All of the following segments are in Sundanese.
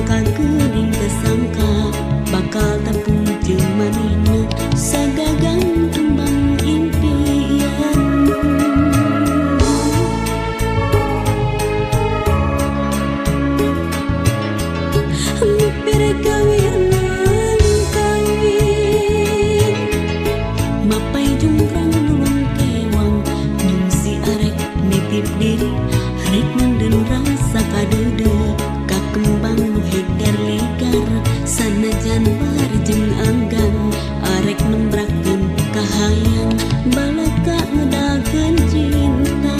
kageuning kesangka bakal tepung jeung manehna sagagang kembang impian. Mipir kawinan kawin mapai jungkrang nulung kewang nyung si arek nitip diri rek menden rasa kadeude ka kembang nu hegar legar sanajan barjeng anggan arek nembrakeun kahayang balaka ngedakeun cinta.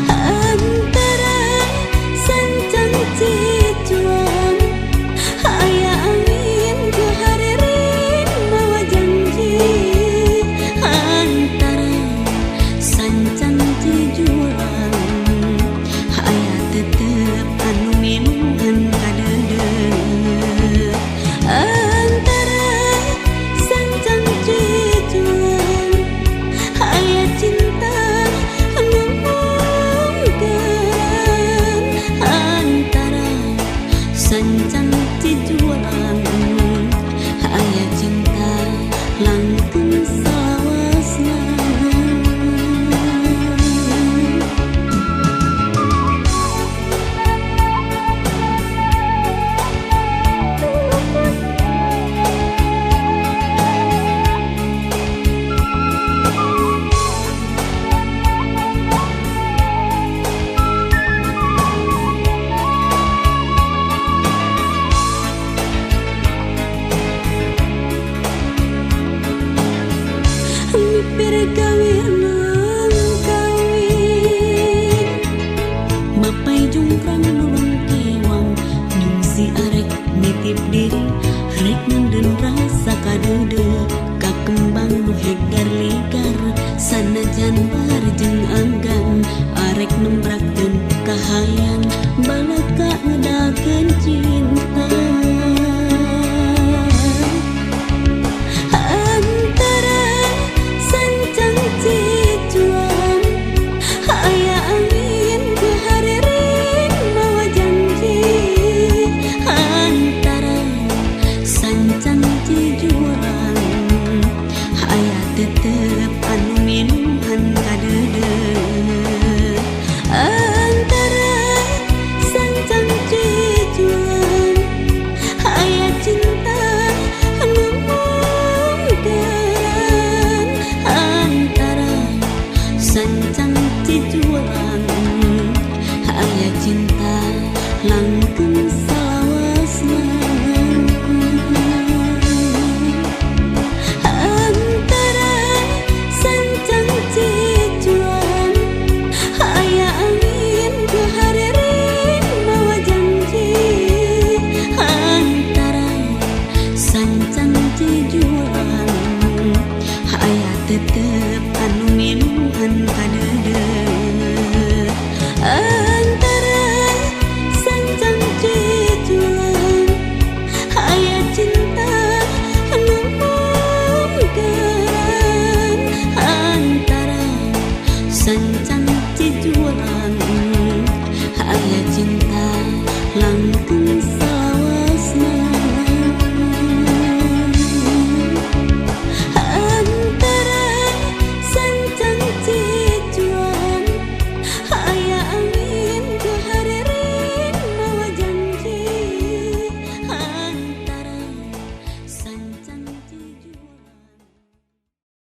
Antara sancang cicuan aya angin ke haririn mawa janji. Antara sancang cijuan aya tetep anu minuman kadeudeut. Antara sancang cijuan aya cinta anu mungkeun. Antara sancang cijuan aya cinta langkung salawasna. Mipir kawinan kawin mapai jungkrang nulung kewang nyung si arek nitip diri rek menden rasa kadeude ka kembang nu hegar legar sanajan barjeng anggan arek nembrakeun kahayang balaka ngedakeun cinta.